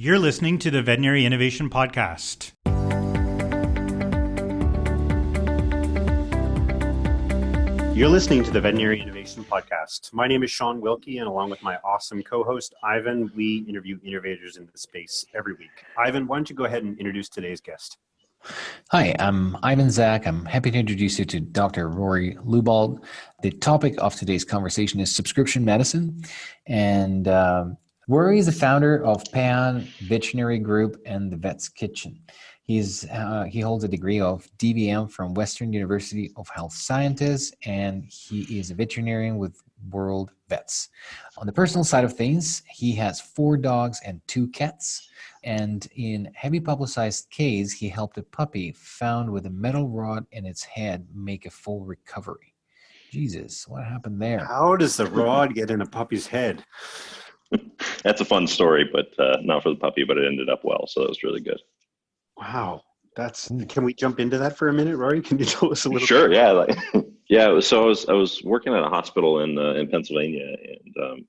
You're listening to the Veterinary Innovation Podcast. You're listening to the Veterinary Innovation Podcast. My name is Shawn Wilkie, and along with my awesome co-host, Ivan, we interview innovators in the space every week. Ivan, why don't you go ahead and introduce today's guest? Hi, I'm Ivan Zach. I'm happy to introduce you to Dr. Rory Lubold. The topic of today's conversation is subscription medicine. And Rory is the founder of Paion Veterinary Group and the Vet's Kitchen. He holds a degree of DVM from Western University of Health Sciences, and he is a veterinarian with World Vets. On the personal side of things, he has 4 dogs and 2 cats. And in heavy publicized case, he helped a puppy found with a metal rod in its head make a full recovery. Jesus, what happened there? How does the rod get in a puppy's head? That's a fun story, but not for the puppy, but it ended up well. So that was really good. Wow. Can we jump into that for a minute, Rory? Can you tell us a little Sure, bit? yeah. So I was working at a hospital in Pennsylvania,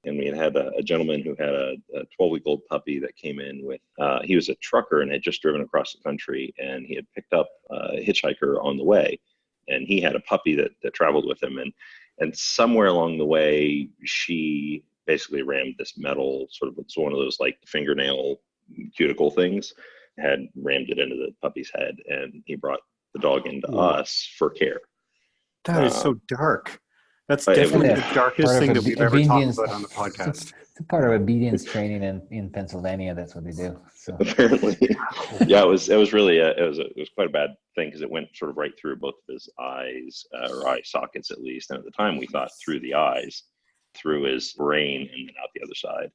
and we had a gentleman who had a 12-week-old puppy that came in with. He was a trucker and had just driven across the country, and he had picked up a hitchhiker on the way, and he had a puppy that traveled with him, and somewhere along the way, she basically rammed this metal, it's one of those like fingernail cuticle things, had rammed it into the puppy's head, and he brought the dog into us for care. That is so dark. That's definitely the darkest thing that we've ever talked about on the podcast. It's a part of obedience training in Pennsylvania. That's what they do. So. Apparently, yeah, it was really it was quite a bad thing because it went sort of right through both of his eyes, or eye sockets at least. And at the time, we thought through the eyes, through his brain, and then out the other side,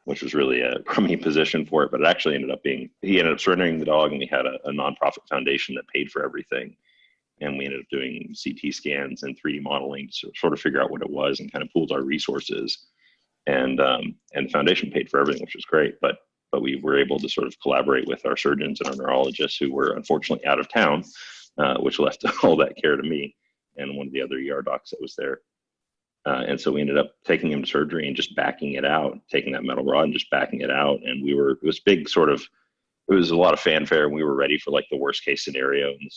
which was really a crummy position for it. But it actually ended up being, he ended up surrendering the dog, and we had a nonprofit foundation that paid for everything. And we ended up doing CT scans and 3D modeling to sort of figure out what it was and kind of pooled our resources. And the foundation paid for everything, which was great. But we were able to sort of collaborate with our surgeons and our neurologists who were unfortunately out of town, which left all that care to me and one of the other ER docs that was there. And so we ended up taking him to surgery and just backing it out, taking that metal rod and just backing it out. And it was big it was a lot of fanfare, and we were ready for like the worst case scenario. And,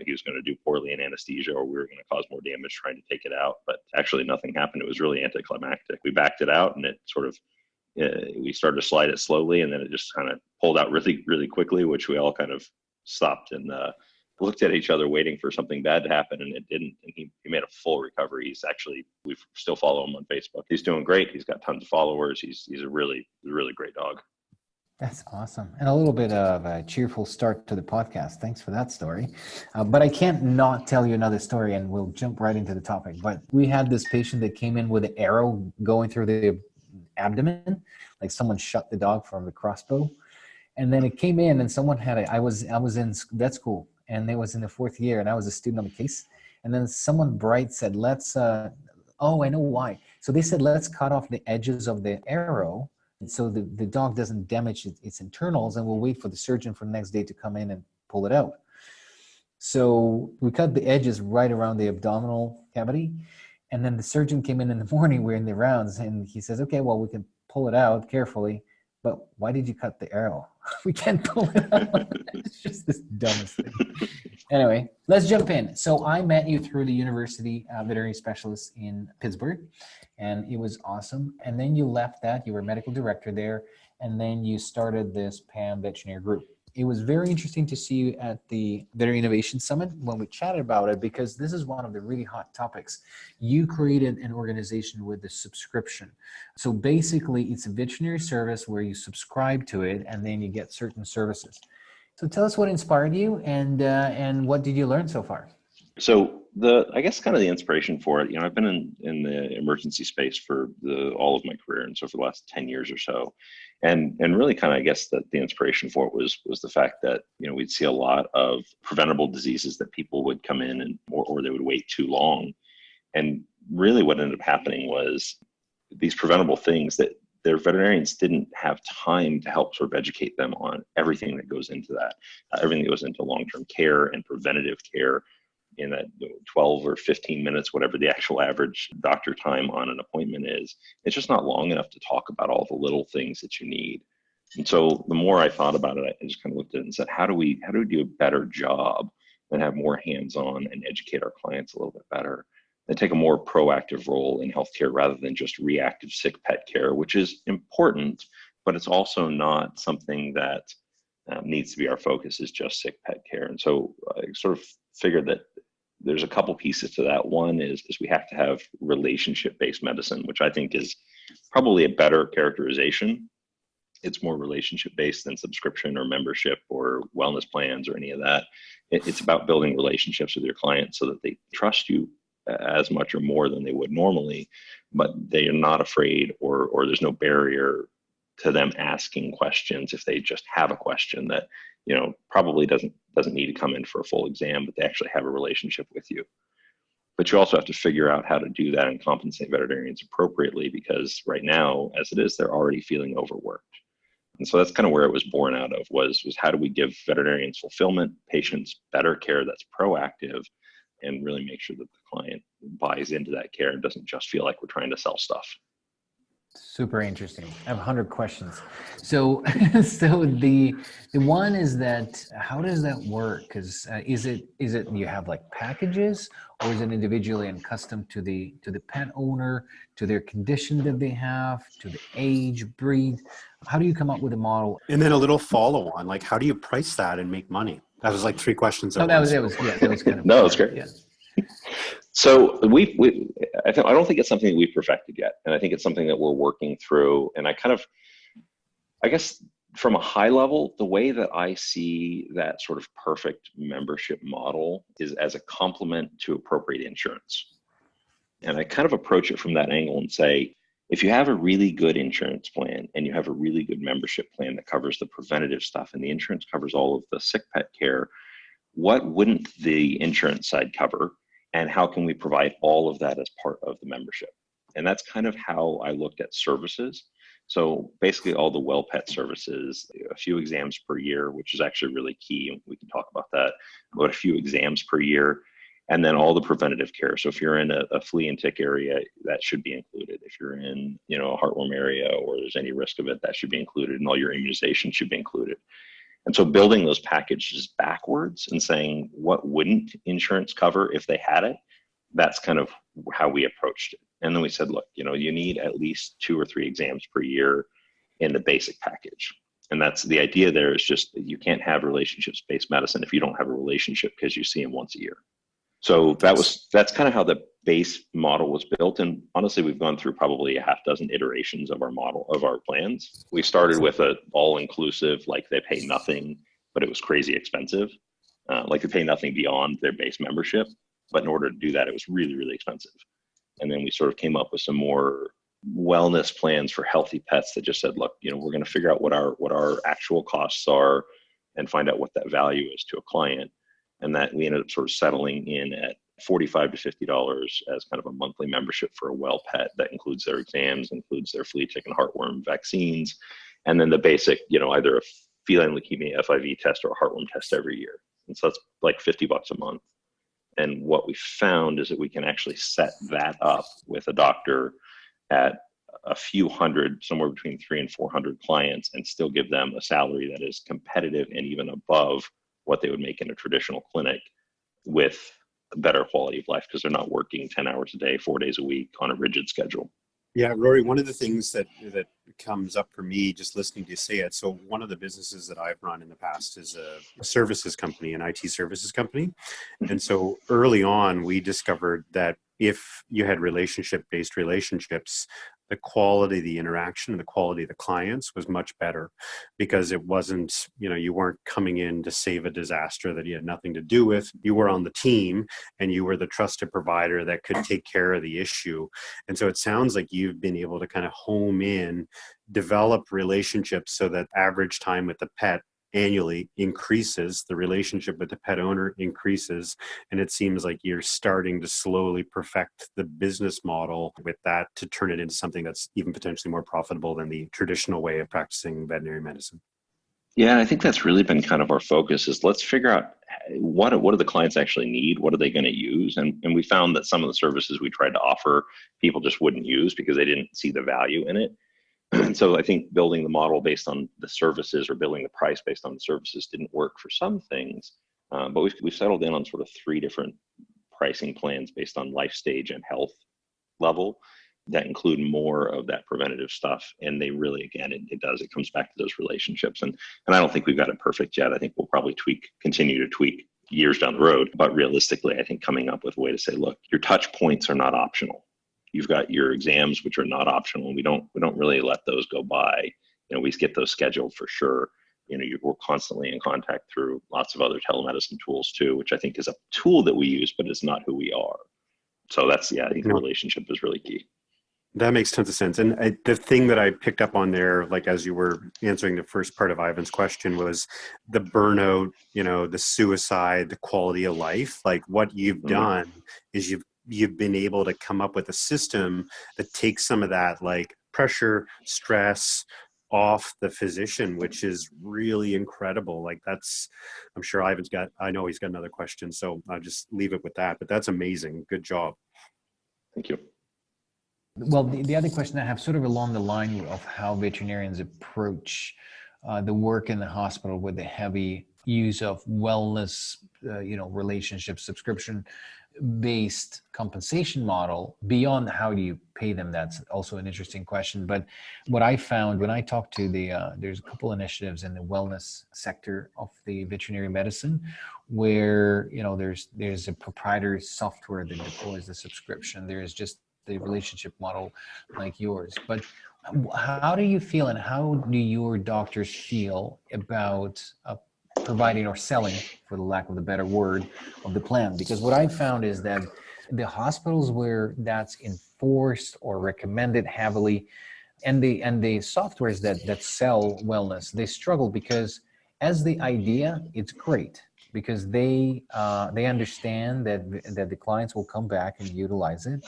he was going to do poorly in anesthesia, or we were going to cause more damage trying to take it out. But actually nothing happened. It was really anticlimactic. We backed it out, and it sort of, we started to slide it slowly, and then it just kind of pulled out really, really quickly, which we all kind of stopped and looked at each other waiting for something bad to happen, and it didn't. And he made a full recovery. We still follow him on Facebook. He's doing great. He's got tons of followers. He's a really, really great dog. That's awesome. And a little bit of a cheerful start to the podcast. Thanks for that story. But I can't not tell you another story, and we'll jump right into the topic. But we had this patient that came in with an arrow going through the abdomen, like someone shot the dog from the crossbow. And then it came in, and someone I was in vet school, and it was in the 4th year, and I was a student on the case. And then someone bright said, I know why. So they said, let's cut off the edges of the arrow so the dog doesn't damage its internals, and we'll wait for the surgeon for the next day to come in and pull it out. So we cut the edges right around the abdominal cavity. And then the surgeon came in the morning, we're in the rounds, and he says, okay, well, we can pull it out carefully, but why did you cut the arrow? We can't pull it out. It's just this dumbest thing. Anyway, let's jump in. So I met you through the university veterinary specialist in Pittsburgh, and it was awesome. And then you left that, you were medical director there, and then you started this Paion Veterinary Group. It was very interesting to see you at the Veterinary Innovation Summit when we chatted about it, because this is one of the really hot topics. You created an organization with a subscription. So basically, it's a veterinary service where you subscribe to it, and then you get certain services. So tell us what inspired you, and what did you learn so far? So I guess kind of the inspiration for it, I've been in the emergency space for all of my career, and so for the last 10 years or so, and really kind of, I guess that the inspiration for it was the fact that we'd see a lot of preventable diseases that people would come in or they would wait too long, and really what ended up happening was these preventable things that their veterinarians didn't have time to help sort of educate them on everything that goes into that, everything that goes into long-term care and preventative care. In that 12 or 15 minutes, whatever the actual average doctor time on an appointment is, it's just not long enough to talk about all the little things that you need. And so the more I thought about it, I just kind of looked at it and said, how do we do a better job and have more hands-on and educate our clients a little bit better and take a more proactive role in healthcare rather than just reactive sick pet care, which is important, but it's also not something that needs to be our focus, is just sick pet care. And so I sort of figured that there's a couple pieces to that. One is we have to have relationship-based medicine, which I think is probably a better characterization. It's more relationship-based than subscription or membership or wellness plans or any of that. It's about building relationships with your clients so that they trust you as much or more than they would normally, but they are not afraid or there's no barrier to them asking questions if they just have a question that, probably doesn't need to come in for a full exam, but they actually have a relationship with you. But you also have to figure out how to do that and compensate veterinarians appropriately, because right now, as it is, they're already feeling overworked. And so that's kind of where it was born out of, was how do we give veterinarians fulfillment, patients better care that's proactive, and really make sure that the client buys into that care and doesn't just feel like we're trying to sell stuff. Super interesting. I have 100 questions. So, the one is that, how does that work? Because is it you have like packages, or is it individually and custom to the pet owner, to their condition that they have, to the age, breed? How do you come up with a model? And then a little follow on, like, how do you price that and make money? That was like 3 questions. Oh, that was kind of no, that's great. Yeah. So I don't think it's something that we've perfected yet, and I think it's something that we're working through. And I guess from a high level, the way that I see that sort of perfect membership model is as a complement to appropriate insurance. And I kind of approach it from that angle and say, if you have a really good insurance plan and you have a really good membership plan that covers the preventative stuff and the insurance covers all of the sick pet care, what wouldn't the insurance side cover? And how can we provide all of that as part of the membership? And that's kind of how I looked at services. So basically all the well pet services, a few exams per year, which is actually really key. We can talk about that, about a few exams per year. And then all the preventative care. So if you're in a flea and tick area, that should be included. If you're in, a heartworm area or there's any risk of it, that should be included. And all your immunization should be included. And so building those packages backwards and saying, what wouldn't insurance cover if they had it? That's kind of how we approached it. And then we said, look, you need at least 2 or 3 exams per year in the basic package. And that's the idea there, is just that you can't have relationships-based medicine if you don't have a relationship because you see them once a year. So that's kind of how the base model was built. And honestly, we've gone through probably a half dozen iterations of our plans. We started with an all-inclusive, like they pay nothing, but it was crazy expensive. Like they pay nothing beyond their base membership. But in order to do that, it was really, really expensive. And then we sort of came up with some more wellness plans for healthy pets that just said, look, we're going to figure out what our actual costs are and find out what that value is to a client. And that we ended up sort of settling in at $45 to $50 as kind of a monthly membership for a well pet. That includes their exams, includes their flea, tick, and heartworm vaccines, and then the basic, either a feline leukemia FIV test or a heartworm test every year. And so that's like $50 a month. And what we found is that we can actually set that up with a doctor at a few hundred, somewhere between 300 and 400 clients, and still give them a salary that is competitive and even above what they would make in a traditional clinic, with a better quality of life because they're not working 10 hours a day, 4 days a week on a rigid schedule. Yeah, Rory, one of the things that comes up for me just listening to you say it, so one of the businesses that I've run in the past is a services company, an IT services company. And so early on, we discovered that if you had relationship-based relationships, the quality of the interaction and the quality of the clients was much better, because it wasn't, you weren't coming in to save a disaster that you had nothing to do with. You were on the team and you were the trusted provider that could take care of the issue. And so it sounds like you've been able to kind of home in, develop relationships so that average time with the pet annually increases, the relationship with the pet owner increases, and it seems like you're starting to slowly perfect the business model with that to turn it into something that's even potentially more profitable than the traditional way of practicing veterinary medicine. Yeah, and I think that's really been kind of our focus, is let's figure out what do the clients actually need? What are they going to use? And we found that some of the services we tried to offer, people just wouldn't use because they didn't see the value in it. So I think building the model based on the services or building the price based on the services didn't work for some things. But we've settled in on sort of 3 different pricing plans based on life stage and health level that include more of that preventative stuff. And they really, again, it comes back to those relationships. And I don't think we've got it perfect yet. I think we'll probably continue to tweak years down the road. But realistically, I think coming up with a way to say, look, your touch points are not optional. You've got your exams, which are not optional. We don't really let those go by. We get those scheduled for sure. We're constantly in contact through lots of other telemedicine tools too, which I think is a tool that we use, but it's not who we are. So I think the relationship is really key. That makes tons of sense. And the thing that I picked up on there, like as you were answering the first part of Ivan's question, was the burnout, the suicide, the quality of life. Like what you've done is you've been able to come up with a system that takes some of that like pressure, stress off the physician, which is really incredible. Like I'm sure I know he's got another question, so I'll just leave it with that, but that's amazing. Good job. Thank you. Well, the other question I have sort of along the line of how veterinarians approach the work in the hospital with the heavy use of wellness, relationship subscription-based compensation model. Beyond how do you pay them, that's also an interesting question. But what I found when I talked to there's a couple initiatives in the wellness sector of the veterinary medicine where, there's a proprietary software that deploys the subscription. There's just the relationship model like yours. But how do you feel and how do your doctors feel about providing or selling, for the lack of a better word, of the plan? Because what I found is that the hospitals where that's enforced or recommended heavily, and the softwares that sell wellness, they struggle because as the idea, it's great because they understand that the clients will come back and utilize it.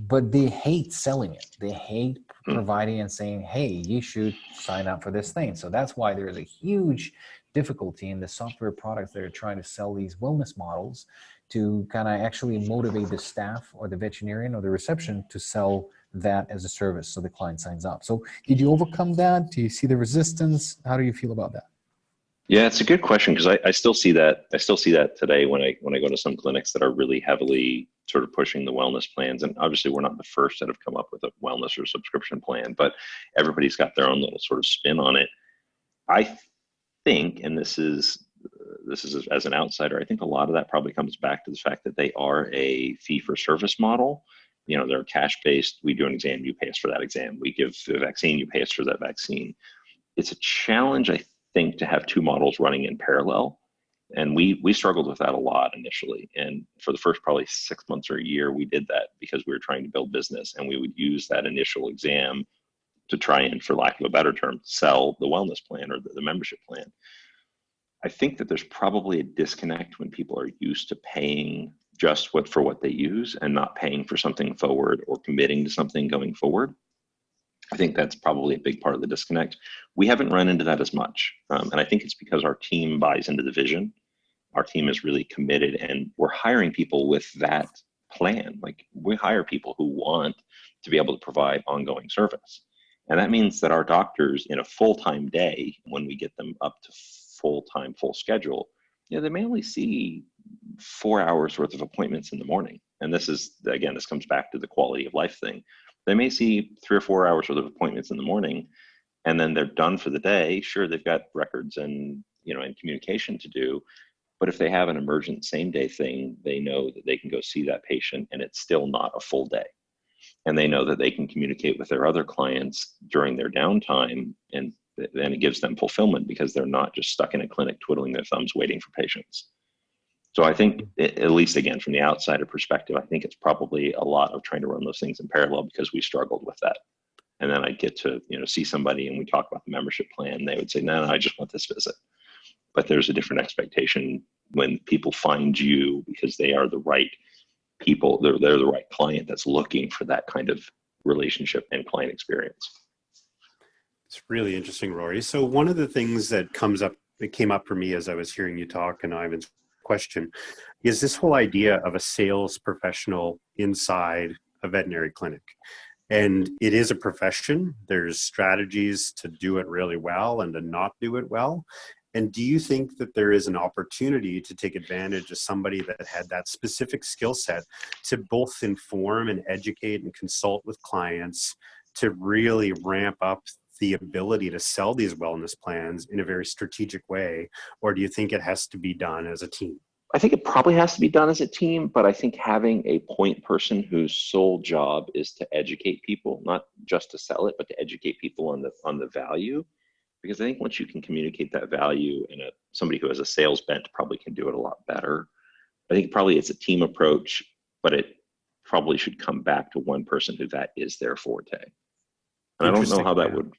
But they hate selling it. They hate providing and saying, hey, you should sign up for this thing. So that's why there's a huge difficulty in the software products that are trying to sell these wellness models to kind of actually motivate the staff or the veterinarian or the reception to sell that as a service so the client signs up. So did you overcome that? Do you see the resistance? How do you feel about that? Yeah, it's a good question because I still see that. I still see that today when I go to some clinics that are really heavily sort of pushing the wellness plans. And obviously, we're not the first that have come up with a wellness or subscription plan, but everybody's got their own little sort of spin on it. I think, and this is as an outsider, I think a lot of that probably comes back to the fact that they are a fee-for-service model. They're cash-based. We do an exam, you pay us for that exam. We give a vaccine, you pay us for that vaccine. It's a challenge, I think, to have 2 models running in parallel. And we struggled with that a lot initially. And for the first probably 6 months or a year, we did that because we were trying to build business. And we would use that initial exam to try and, for lack of a better term, sell the wellness plan or the membership plan. I think that there's probably a disconnect when people are used to paying just for what they use and not paying for something forward or committing to something going forward. I think that's probably a big part of the disconnect. We haven't run into that as much. And I think it's because our team buys into the vision. Our team is really committed and we're hiring people with that plan. Like we hire people who want to be able to provide ongoing service. And that means that our doctors in a full-time day, when we get them up to full-time, full schedule, they may only see 4 hours worth of appointments in the morning. And this comes back to the quality of life thing. They may see 3 or 4 hours worth of appointments in the morning, and then they're done for the day. Sure, they've got records and communication to do, but if they have an emergent same day thing, they know that they can go see that patient, and it's still not a full day. And they know that they can communicate with their other clients during their downtime, and then it gives them fulfillment because they're not just stuck in a clinic twiddling their thumbs waiting for patients. So I think, at least again, from the outsider perspective, I think it's probably a lot of trying to run those things in parallel because we struggled with that. And then I get to, see somebody and we talk about the membership plan. They would say, no, I just want this visit. But there's a different expectation when people find you because they are the right people. They're the right client that's looking for that kind of relationship and client experience. It's really interesting, Rory. So one of the things that came up for me as I was hearing you talk and Ivan's question is this whole idea of a sales professional inside a veterinary clinic. And it is a profession. There's strategies to do it really well and to not do it well. And do you think that there is an opportunity to take advantage of somebody that had that specific skill set to both inform and educate and consult with clients to really ramp up the ability to sell these wellness plans in a very strategic way? Or do you think it has to be done as a team? I think it probably has to be done as a team, but I think having a point person whose sole job is to educate people, not just to sell it, but to educate people on the value. Because I think once you can communicate that value, and somebody who has a sales bent probably can do it a lot better. I think probably it's a team approach, but it probably should come back to one person who that is their forte. And I don't know how that would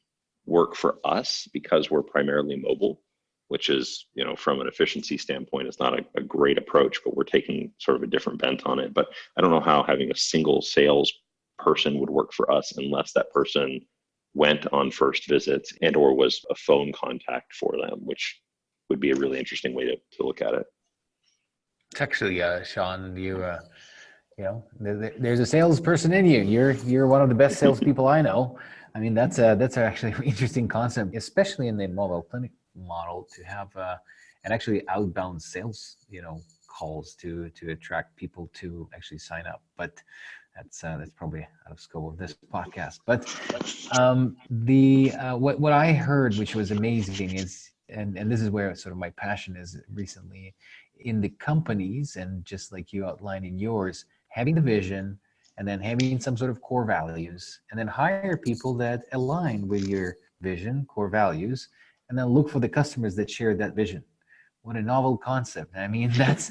work for us because we're primarily mobile, which is, from an efficiency standpoint, it's not a great approach, but we're taking sort of a different bent on it. But I don't know how having a single sales person would work for us unless that person went on first visits and or was a phone contact for them, which would be a really interesting way to look at it. It's actually, Shawn, there's a salesperson in you. You're one of the best salespeople I know. I mean, that's actually an interesting concept, especially in the mobile clinic model, to have and actually outbound sales, calls to attract people to actually sign up. But that's probably out of scope of this podcast. But what I heard, which was amazing, is and this is where sort of my passion is recently in the companies, and just like you outlined in yours, having the vision and then having some sort of core values, and then hire people that align with your vision, core values, and then look for the customers that share that vision. What a novel concept. I mean, that's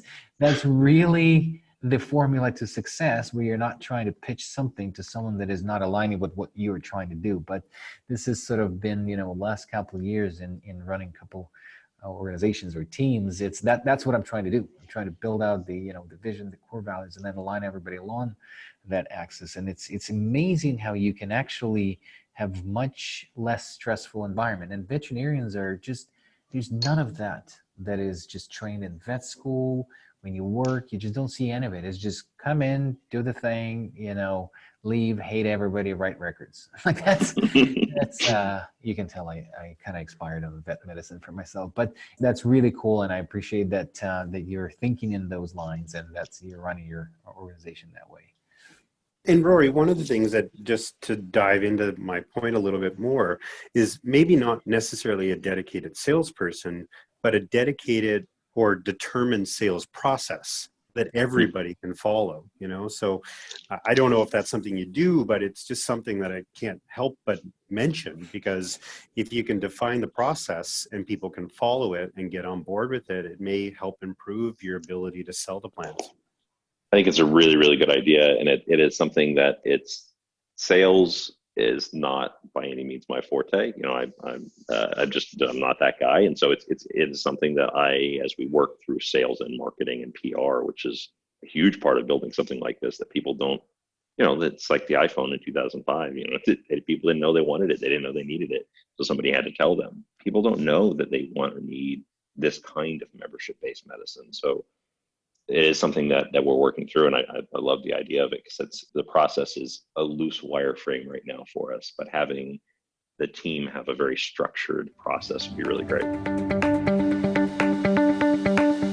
really the formula to success, where you're not trying to pitch something to someone that is not aligning with what you're trying to do. But this has sort of been, last couple of years in running a couple organizations or teams. It's that's what I'm trying to do. I'm trying to build out the vision, the core values, and then align everybody along that axis. And it's amazing how you can actually have much less stressful environment. And veterinarians are just, there's none of that is just trained in vet school. When you work, you just don't see any of it. It's just come in, do the thing, leave, hate everybody, write records. Like that's you can tell I kind of expired on vet medicine for myself, but that's really cool. And I appreciate that you're thinking in those lines, and you're running your organization that way. And Rory, one of the things that, just to dive into my point a little bit more, is maybe not necessarily a dedicated salesperson, but a dedicated or determined sales process that everybody can follow, So I don't know if that's something you do, but it's just something that I can't help but mention, because if you can define the process and people can follow it and get on board with it, it may help improve your ability to sell the plans. I think it's a really, really good idea. And it is something that sales is not by any means my forte. I'm not that guy. And so it is something that as we work through sales and marketing and PR, which is a huge part of building something like this, that people don't, it's like the iPhone in 2005, people didn't know they wanted it. They didn't know they needed it. So somebody had to tell them. People don't know that they want or need this kind of membership-based medicine. So it is something that we're working through, and I love the idea of it, because the process is a loose wireframe right now for us, but having the team have a very structured process would be really great.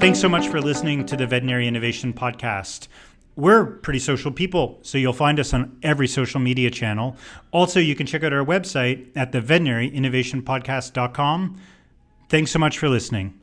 Thanks so much for listening to the Veterinary Innovation Podcast. We're pretty social people, so you'll find us on every social media channel. Also, you can check out our website at theveterinaryinnovationpodcast.com. Thanks so much for listening.